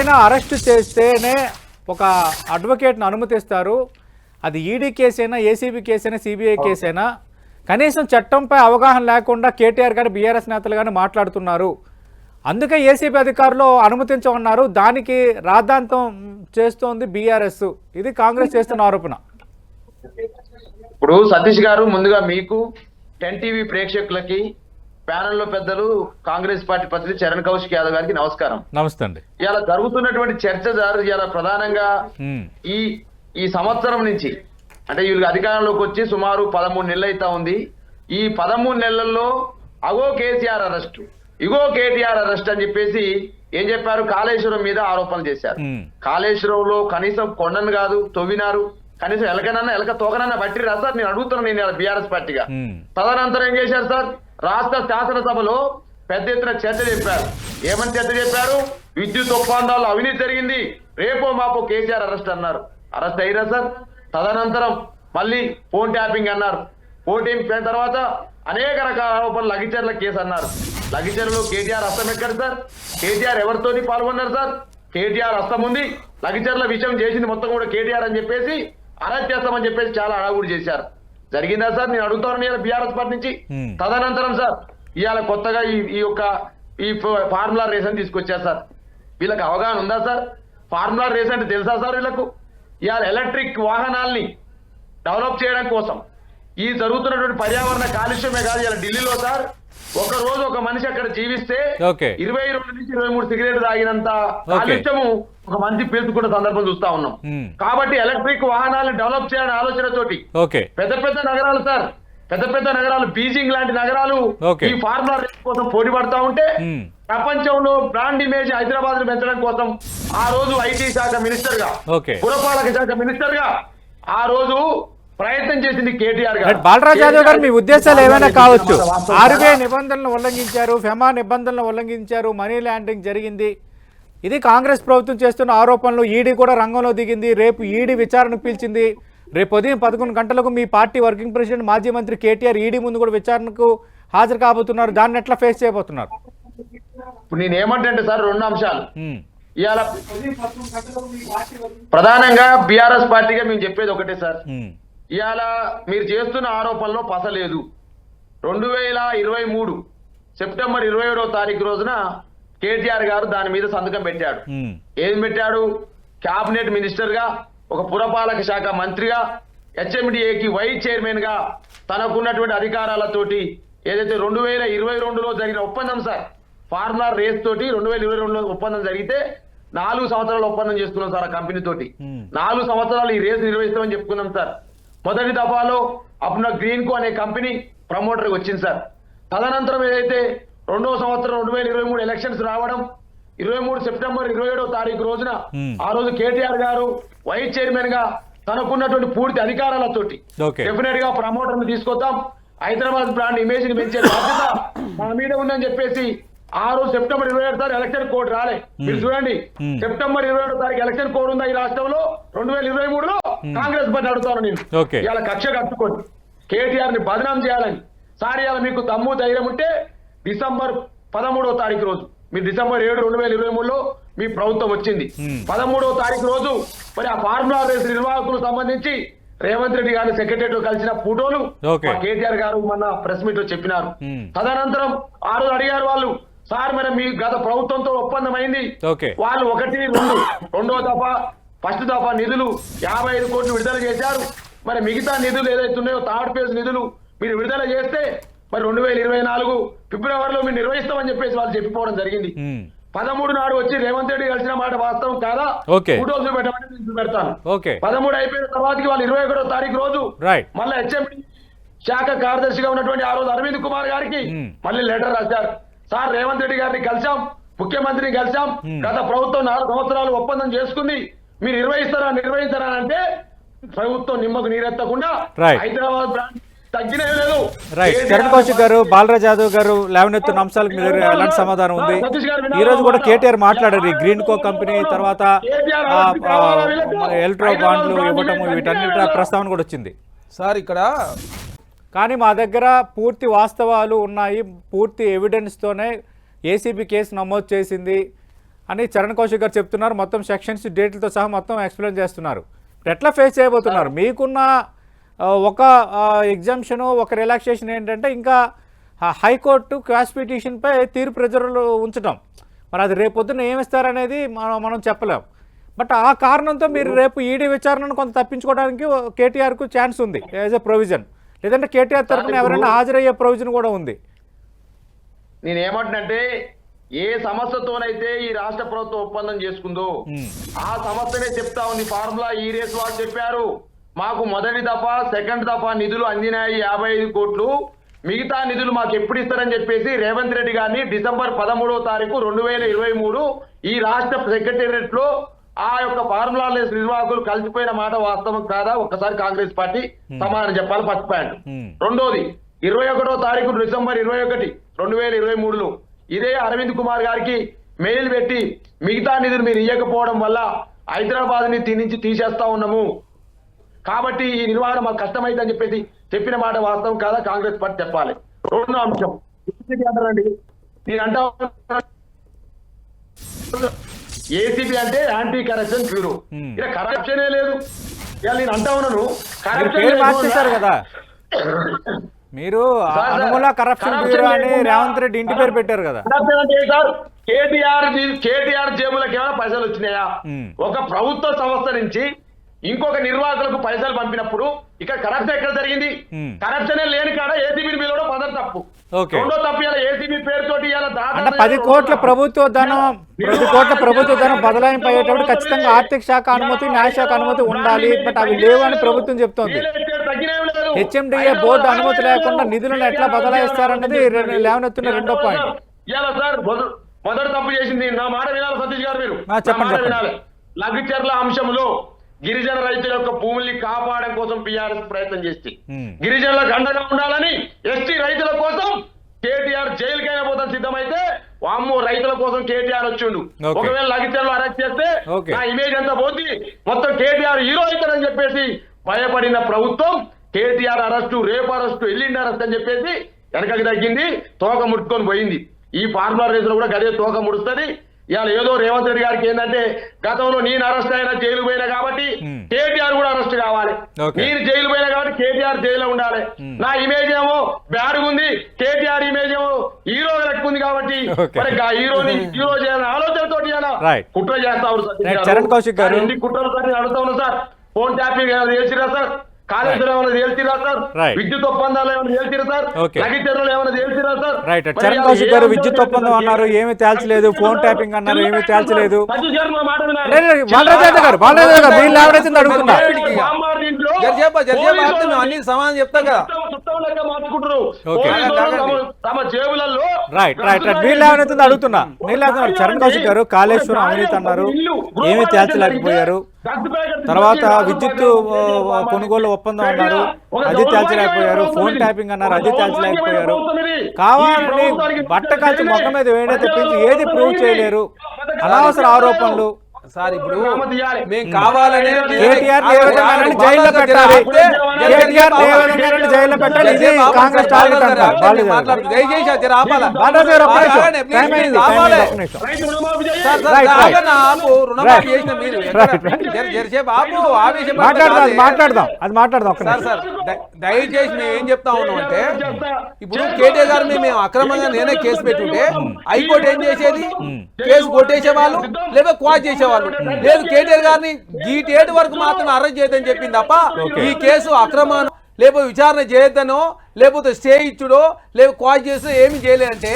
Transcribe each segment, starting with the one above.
ఎవరైనా అరెస్ట్ చేస్తేనే ఒక అడ్వకేట్ను అనుమతిస్తారు. అది ఈడీ కేసైనా, ఏసీబీ కేసైనా, సిబిఐ కేసైనా కనీసం చట్టంపై అవగాహన లేకుండా కేటీఆర్ గారు, బీఆర్ఎస్ నేతలు కానీ మాట్లాడుతున్నారు. అందుకే ఏసీబీ అధికారులు అనుమతించమన్నారు. దానికి రాద్ధాంతం చేస్తోంది బీఆర్ఎస్. ఇది కాంగ్రెస్ చేస్తున్న ఆరోపణ. ఇప్పుడు సతీష్ గారు, ముందుగా మీకు 10 టీవీ ప్రేక్షకులకి, ప్యానెల్లో పెద్దలు, కాంగ్రెస్ పార్టీ ప్రతినిధి చరణ్ కౌశిక్ యాదవ్ గారికి నమస్కారం. నమస్తే అండి. ఇలా జరుగుతున్నటువంటి చర్చ ఇలా ప్రధానంగా ఈ సంవత్సరం నుంచి, అంటే వీళ్ళు అధికారంలోకి వచ్చి సుమారు 13 నెలలు అవుతా ఉంది. ఈ 13 నెలల్లో అగో కేసీఆర్ అరెస్ట్, ఇగో కేటీఆర్ అరెస్ట్ అని చెప్పేసి ఏం చెప్పారు? కాళేశ్వరం మీద ఆరోపణలు చేశారు. కాళేశ్వరంలో కనీసం కొండను కాదు తవ్వినారు, కనీసం ఎలక తోకనన్నా బట్టిరా సార్? నేను అడుగుతున్నాను, నేను బీఆర్ఎస్ పార్టీగా. తదనంతరం ఏం చేశారు సార్? రాష్ట్ర శాసనసభలో పెద్ద ఎత్తున చర్చ చెప్పారు. ఏమని చర్చ చెప్పారు? విద్యుత్ ఒప్పందాల్లో అవినీతి జరిగింది, రేపో మాపో కేసీఆర్ అరెస్ట్ అన్నారు. అరెస్ట్ అయ్యారా సార్? తదనంతరం మళ్ళీ ఫోన్ ట్యాపింగ్ అన్నారు. ఫోన్ ట్యాపింగ్ తర్వాత అనేక రకాల ఆరోపణలు, లగిచర్ల కేసు అన్నారు. లగిచర్లో కేటీఆర్ హస్తం ఎక్కడ సార్? కేటీఆర్ ఎవరితోని పాల్గొన్నారు సార్? కేటీఆర్ హస్తం ఉంది, లగిచర్ల విషయం చేసింది మొత్తం కూడా కేటీఆర్ అని చెప్పేసి అరెస్ట్ చేస్తామని చెప్పేసి చాలా అడావుడి చేశారు. జరిగిందా సార్? నేను అడుగుతాను బీఆర్ఎస్ పార్టీ నుంచి. తదనంతరం సార్ ఇవాళ కొత్తగా ఈ ఫార్ములా రేస్ అని తీసుకొచ్చారు సార్. వీళ్ళకి అవగాహన ఉందా సార్? ఫార్ములా రేస్ అంటే తెలుసా సార్ వీళ్ళకు? ఇవాళ ఎలక్ట్రిక్ వాహనాల్ని డెవలప్ చేయడం కోసం ఈ జరుగుతున్నటువంటి పర్యావరణ కాలుష్యమే కాదు, ఇలా ఢిల్లీలో సార్ ఒక రోజు ఒక మనిషి అక్కడ జీవిస్తే 22 నుంచి 23 సిగరెట్ తాగినంత కాలుష్యము ఒక మనిషి పీల్చుకున్న సందర్భం చూస్తా ఉన్నాం. కాబట్టి ఎలక్ట్రిక్ వాహనాలను డెవలప్ చేయాలనే ఆలోచనతోటి పెద్ద పెద్ద నగరాలు సార్, పెద్ద పెద్ద నగరాలు, బీజింగ్ లాంటి నగరాలు ఈ ఫార్ములా రేస్ కోసం పోటీ పడతా ఉంటే ప్రపంచంలో బ్రాండ్ ఇమేజ్ హైదరాబాద్ ను పెంచడం కోసం ఆ రోజు ఐటీ శాఖ మినిస్టర్ గా, పురపాలక శాఖ మినిస్టర్ గా ఆ రోజు ప్రయత్నం చేసింది కేటీఆర్ గారు. బాలరాజ్ యాదవ్ గారు, మీ ఉద్దేశాలు ఏమైనా కావచ్చు. ఆర్బీఐ నిబంధనలను ఉల్లంఘించారు, ఫెమా నిబంధనలను ఉల్లంఘించారు, మనీ లాండరింగ్ జరిగింది. ఇది కాంగ్రెస్ ప్రభుత్వం చేస్తున్న ఆరోపణలు. ఈడీ కూడా రంగంలో దిగింది. రేపు ఈడీ విచారణకు పిలిచింది. రేపు ఉదయం 11 గంటలకు మీ పార్టీ వర్కింగ్ ప్రెసిడెంట్, మాజీ మంత్రి కేటీఆర్ ఈడీ ముందు కూడా విచారణకు హాజరు కాబోతున్నారు. దాన్ని ఎట్లా ఫేస్ చేయబోతున్నారు? ఇప్పుడు నేను ఏమంటే సార్, 2 అంశాలు. ఇవాళ ప్రధానంగా బీఆర్ఎస్ పార్టీగా మేము చెప్పేది ఒకటే సార్, ఇవాళ మీరు చేస్తున్న ఆరోపణలో పసలేదు. 2023 సెప్టెంబర్ 27వ తారీఖు రోజున కేటీఆర్ గారు దాని మీద సంతకం పెట్టాడు. ఏం పెట్టాడు? క్యాబినెట్ మినిస్టర్ గా, ఒక పురపాలక శాఖ మంత్రిగా, హెచ్ఎండిఏకి వైస్ చైర్మన్ గా తనకున్నటువంటి అధికారాలతోటి ఏదైతే 2022లో జరిగిన ఒప్పందం సార్, ఫార్ములా రేస్ తోటి 2022లో ఒప్పందం జరిగితే 4 సంవత్సరాల ఒప్పందం చేసుకున్నాం సార్ ఆ కంపెనీ తోటి. 4 సంవత్సరాలు ఈ రేస్ నిర్వహిస్తామని చెప్పుకున్నాం సార్. మొదటి దఫాలో అప్పుడు గ్రీన్ కో అనే కంపెనీ ప్రమోటర్కి వచ్చింది సార్. తదనంతరం ఏదైతే 2వ సంవత్సరం 2023 ఎలక్షన్స్ రావడం, 23 సెప్టెంబర్ 27వ తారీఖు రోజున ఆ రోజు కేటీఆర్ గారు వైస్ చైర్మన్ గా తనకున్నటువంటి పూర్తి అధికారాలతోటి డెఫినెట్ గా ప్రమోటర్ ని తీసుకొద్దాం, హైదరాబాద్ బ్రాండ్ ఇమేజ్ ని పెంచే బాధ్యత మన మీద ఉందని చెప్పేసి ఆ రోజు సెప్టెంబర్ 27 తారీఖు ఎలక్షన్ కోడ్ రాలే. మీరు చూడండి, సెప్టెంబర్ 27 తారీఖు ఎలక్షన్ కోడ్ ఉందా ఈ రాష్ట్రంలో? 2023లో కాంగ్రెస్ పార్టీ అడుగుతాను నేను. ఇలా కక్ష కట్టుకోండి, కేటీఆర్ ని బదనాం చేయాలని. సార్ ఇలా మీకు దమ్ము ధైర్యం ఉంటే డిసెంబర్ 13వ తారీఖు రోజు, మీరు డిసెంబర్ 7, 2023లో మీ ప్రభుత్వం వచ్చింది. 13వ తారీఖు రోజు మరి ఆ ఫార్ములా రేస్ నిర్వాహకులకు సంబంధించి రేవంత్ రెడ్డి గారిని సెక్రటరీ కలిసిన ఫోటోలు కేటీఆర్ గారు మన ప్రెస్ మీట్ లో చెప్పినారు. తదనంతరం ఆ రోజు అడిగారు వాళ్ళు, సార్ మరి మీ గత ప్రభుత్వంతో ఒప్పందం అయింది, వాళ్ళు 1, 2 రెండో దఫా, ఫస్ట్ దఫా నిధులు 55 కోట్లు విడుదల చేశారు, మరి మిగతా నిధులు ఏదైతే ఉన్నాయో థర్డ్ ఫేజ్ నిధులు మీరు విడుదల చేస్తే మరి 2024 ఫిబ్రవరిలో మీరు నిర్వహిస్తామని చెప్పేసి వాళ్ళు చెప్పిపోవడం జరిగింది. 13 నాడు వచ్చి రేవంత్ రెడ్డి కలిసిన మాట వాస్తవం కాదా? ఫోటోలు చూపెట్టమని నేను చూపెడతాను. 13 అయిపోయిన తర్వాతకి వాళ్ళు 21వ తారీఖు రోజు మళ్ళీ హెచ్ఎండి శాఖ కార్యదర్శిగా ఉన్నటువంటి ఆ రోజు అరవింద్ కుమార్ గారికి మళ్ళీ లెటర్ రాశారు. సార్ రేవంత్ రెడ్డి గారిని కలిసాం, ముఖ్యమంత్రిని కలిసాం, గత ప్రభుత్వం 4 సంవత్సరాలు ఒప్పందం చేసుకుంది, మీరు నిర్వహిస్తారా అంటే ప్రభుత్వం నిమ్మకు నీరెత్తకుండా హైదరాబాద్ బ్రాండ్ తగ్గినే లేదు. చరణ్ కౌశిక్ గారు, బాలరాజ్ యాదవ్ గారు లేవనెత్తున్న అంశాలకు మీరు ఎలాంటి సమాధానం ఉంది? ఈ రోజు కూడా కేటీఆర్ మాట్లాడారు, గ్రీన్ కో కంపెనీ తర్వాత ఎలక్ట్రో బాండ్లు ఇవ్వటం, వీటన్నిటి ప్రస్తావన కూడా వచ్చింది సార్ ఇక్కడ. కానీ మా దగ్గర పూర్తి వాస్తవాలు ఉన్నాయి, పూర్తి ఎవిడెన్స్తోనే ఏసీబీ కేసు నమోదు చేసింది అని చరణ్ కౌశిక్ గారు చెప్తున్నారు. మొత్తం సెక్షన్స్ డేట్లతో సహా మొత్తం ఎక్స్ప్లెయిన్ చేస్తున్నారు. ఇప్పుడు ఎట్లా ఫేస్ చేయబోతున్నారు? మీకున్న ఒక ఎగ్జామ్షను, ఒక రిలాక్సేషన్ ఏంటంటే ఇంకా హైకోర్టు క్వాష్ పిటిషన్పై తీర్పు రిజర్వ్లో ఉంచడం. మరి అది రేపొద్దున ఏమిస్తారనేది మనం చెప్పలేం. బట్ ఆ కారణంతో మీరు రేపు ఈడీ విచారణను కొంత తప్పించుకోవడానికి కేటీఆర్కు ఛాన్స్ ఉంది యాజ్ ఎ ప్రొవిజన్. లేదంటే కేటీఆర్ తరఫున ఎవరైనా హాజరయ్యే ప్రొవిజన్ కూడా ఉంది. నేనేమంటున్నంటే ఏ సంస్థతోనైతే ఈ రాష్ట్ర ప్రభుత్వం ఒప్పందం చేసుకుందో ఆ సంస్థనే చెప్తా ఉంది. ఫార్ములా ఈ రేస్ వాళ్ళు చెప్పారు, మాకు మొదటి దఫా సెకండ్ దఫా నిధులు అందినాయి 55 కోట్లు, మిగతా నిధులు మాకు ఎప్పుడు ఇస్తారని చెప్పేసి రేవంత్ రెడ్డి గారిని డిసెంబర్ 13వ తారీఖు 2023 ఈ రాష్ట్ర సెక్రటేరియట్ లో ఆ యొక్క ఫార్ములా లెస్ నిర్వాహకులు కలిసిపోయిన మాట వాస్తవం కాదా? ఒక్కసారి కాంగ్రెస్ పార్టీ సమాధానం చెప్పాలి. First point. రెండోది 21వ తారీఖు డిసెంబర్ 21, 2023లో ఇదే అరవింద్ కుమార్ గారికి మెయిల్ పెట్టి మిగతా నిధులు మీరు ఇవ్వకపోవడం వల్ల హైదరాబాద్ ని నుంచి తీసేస్తా ఉన్నాము, కాబట్టి ఈ నిర్వహణ మాకు కష్టమైందని చెప్పేసి చెప్పిన మాట వాస్తవం కాదా? కాంగ్రెస్ పార్టీ చెప్పాలి. రెండో అంశం అంటారండి, నేను అంటా ఏసీబీ అంటే యాంటీ కరప్షన్ బ్యూరో. ఇక్కడ కరప్షనే లేదు. ఇవాళ నేను అంటా ఉన్నాను మార్చేశారు కదా మీరు, అనుమూల కరప్షన్ బ్యూరో అని రేవంత్ రెడ్డి ఇంటి పేరు పెట్టారు కదా. కేటీఆర్ జేబులకు ఏమైనా పైసలు వచ్చినాయా? ఒక ప్రభుత్వ సంస్థ నుంచి ఇంకొక నిర్వాహకులకు పైసలు పంపినప్పుడు ఇక్కడ కరప్షన్ ఎక్కడ జరిగింది? కరప్షనే లేని కాడ ఏసీబీ బిల్లు మొదటి తప్పు. రెండో తప్పు ఇలా ఏసీబీ పేరుతోటి అంటే 10 కోట్ల ప్రభుత్వ ధనం, 10 కోట్ల ప్రభుత్వ ధనం బదలాయింపు అయ్యేటప్పుడు ఖచ్చితంగా ఆర్థిక శాఖ అనుమతి, న్యాయశాఖ అనుమతి ఉండాలి. బట్ అవి లేవు అని ప్రభుత్వం చెప్తోంది. హెచ్ఎండిఏ బోర్డు అనుమతి లేకుండా నిధులను ఎట్లా బదలాయిస్తారన్నది లేవనెత్తున్న రెండో పాయింట్. సార్ మొదటి తప్పు చేసింది, నా మాట వినాలి సతీష్ గారు, మీరు చెప్పండి. వినాలి. లఘుచర్ల అంశంలో గిరిజన రైతుల యొక్క భూముల్ని కాపాడడం కోసం పిఆర్ఎస్ ప్రయత్నం చేసి గిరిజనులకు అండగా ఉండాలని ఎస్టీ రైతుల కోసం కేటీఆర్ జైలుకైనా పోతాం సిద్ధమైతే, వామ్మో రైతుల కోసం కేటీఆర్ వచ్చిండు. ఒకవేళ లఘుచర్లు అరెస్ట్ చేస్తే నా ఇమేజ్ ఎంత పోతుంది, మొత్తం కేటీఆర్ హీరో అవుతాడని చెప్పేసి భయపడిన ప్రభుత్వం కేటీఆర్ అరెస్టు, రేపు అరెస్టు, ఎల్లిండి అరెస్ట్ అని చెప్పేసి వెనకకి తగ్గింది, తోక ముట్టుకొని పోయింది. ఈ ఫార్ములా రేసులో కూడా గదే తోక ముడుస్తుంది. ఇవాళ ఏదో రేవంత్ రెడ్డి గారికి ఏంటంటే గతంలో నేను అరెస్ట్ అయినా జైలు పోయినా కాబట్టి కేటీఆర్ కూడా అరెస్ట్ కావాలి, నేను జైలు పోయినా కాబట్టి కేటీఆర్ జైల్లో ఉండాలి. నా ఇమేజ్ ఏమో బ్యాడ్ ఉంది, కేటీఆర్ ఇమేజ్ ఏమో హీరో లెక్కుంది కాబట్టి మరి హీరోని హీరో చేయాలని ఆలోచనతో కుట్ర చేస్తా ఉన్నారు. కుట్రలు సార్ అడుగుతా ఉన్నా సార్. ఫోన్ ట్యాపింగ్ చేసిరా సార్? కాళేశ్వరం ఏమైనా తేల్చిరా సార్? విద్యుత్ ఒప్పందాలు ఏమైనా తేల్చిరా సార్? లఘుచర్యలు ఏమైనా తేల్చిరా సార్? చరణ్ కౌశిక్ గారు విద్యుత్ ఒప్పందం అన్నారు, ఏమీ తేల్చలేదు. ఫోన్ ట్యాపింగ్ అన్నారు, ఏమీ తేల్చలేదు. బాలరాజు గారు మీరు లేవనైతే అడుగుతున్నా. సమాధానం చెప్తాం కదా. మీరు లేవనైతే అడుగుతున్నా. చరణ్ కౌశిక్ గారు కాళేశ్వరం అవినీతి అన్నారు, ఏమీ తేల్చలేకపోయారు. తర్వాత విద్యుత్ కొనుగోలు ఒప్పందం అన్నారు, అది తేల్చలేకపోయారు. ఫోన్ ట్యాపింగ్ అన్నారు, అది తేల్చలేకపోయారు. కావాలని బట్ట కాల్చి మొక్క మీద వేయడం తెప్పించి ఏది ప్రూవ్ చేయలేరు. అనవసర ఆరోపణలు సార్. ఇప్పుడు మేము కావాలనే కేటీఆర్ జైల్లో పెట్టాలి, కేటీఆర్ జైల్లో పెట్టాలి, ఇది కాంగ్రెస్ టార్గెట్ అంటారు. మాట్లాడదాం అది మాట్లాడదాం. సార్ దయచేసి మేము ఏం చెప్తా ఉన్నాం అంటే, ఇప్పుడు కేటీఆర్ గారు మేము అక్రమంగా నేనే కేసు పెట్టుంటే హైకోర్టు ఏం చేసేది? కేసు కొట్టేసేవాళ్ళు లేదా క్వాష్ చేసేవాళ్ళు. లేదు, కేటీఆర్ గారిని GT8 వరకు మాత్రం అరెస్ట్ చేయొద్దని చెప్పింది తప్ప ఈ కేసు అక్రమం లేకపోతే విచారణ చేయొద్దనో లేకపోతే స్టే ఇచ్చుడో లేకపోతే క్వాష్ చేస్తే ఏమి చేయలేదంటే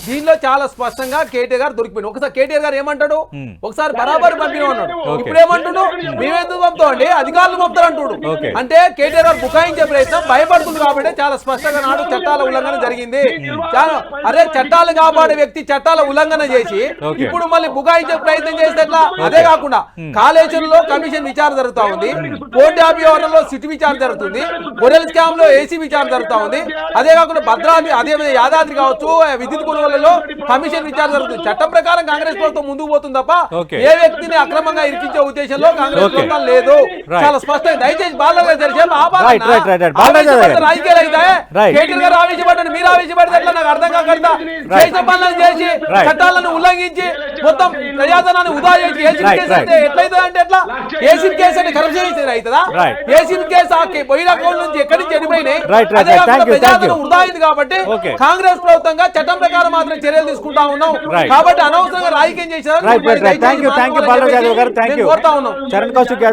దీనిలో చాలా స్పష్టంగా కేటీఆర్ గారు దొరికిపోయింది. ఒకసారి కేటీఆర్ గారు ఏమంటాడు, ఒకసారి బరాబర్ పంపిణీ అన్నాడు. ఇప్పుడు ఏమంటుడు, మేమెందుకు పంపుతామండి, అధికారులు పంపుతారు అంటుడు. అంటే కేటీఆర్ గారు బుకాయించే ప్రయత్నం భయపడుతుంది కాబట్టి చాలా స్పష్టంగా నాడు చట్టాల ఉల్లంఘన జరిగింది. అదే చట్టాలు కాపాడే వ్యక్తి చట్టాల ఉల్లంఘన చేసి ఇప్పుడు మళ్ళీ బుకాయించే ప్రయత్నం చేస్తే ఎట్లా? అదే కాకుండా కాళేశ్వరంలో కమిషన్ విచారణ జరుగుతా ఉంది, కోర్టు వ్యవహారంలో సిట్ విచారణ జరుగుతుంది, గొర్రెల స్కామ్ లో ఏసీ విచారణ జరుగుతుంది. జరుగుతా ఉంది. అదే కాకుండా భద్రాద్రి అదే యాదాద్రి కావచ్చు విద్యుత్ కొనుగోళ్లలో కమిషన్ విచారణ జరుగుతుంది. చట్టం ప్రకారం కాంగ్రెస్ ప్రభుత్వం ముందుకు పోతుంది తప్ప ఏ వ్యక్తిని అక్రమంగా ఇరికించే ఉద్దేశంలో కాంగ్రెస్ ప్రభుత్వం లేదు. చాలా స్పష్టంగా దయచేసి బాలరాజు గారి విషయం రాజకీయాలు అయితే కేటీఆర్ గారు ఆవేశపడ్డాడు, మీరు ఆవేశపడితే ఎట్లా నాకు అర్థం కాకుండా చేసిన పనులను చేసి చట్టాలను ఉల్లంఘించి మొత్తం ప్రజాధనాన్ని ఉదా చేసి ఏసీబీ కేసు అంటే ఎట్లయితే అంటే ఎట్లా ఏసీబీ కేసు అంటే కరప్షన్ అవుతుందా? ఏసీబీ కేసు పోయిన అకౌంట్ నుంచి ఎక్కడి నుంచి చనిపోయినాయి. అదే కాకుండా ప్రజాధనం వృధా అయింది కాబట్టి కాంగ్రెస్ ప్రభుత్వంగా చట్టం ప్రకారం మాత్రం చర్యలు తీసుకుంటా ఉన్నాం. కాబట్టి అనవసరంగా రాజకీయం చేశారు. కోరుతా ఉన్నాం. చరణ్ కౌశిక్ యాదవ్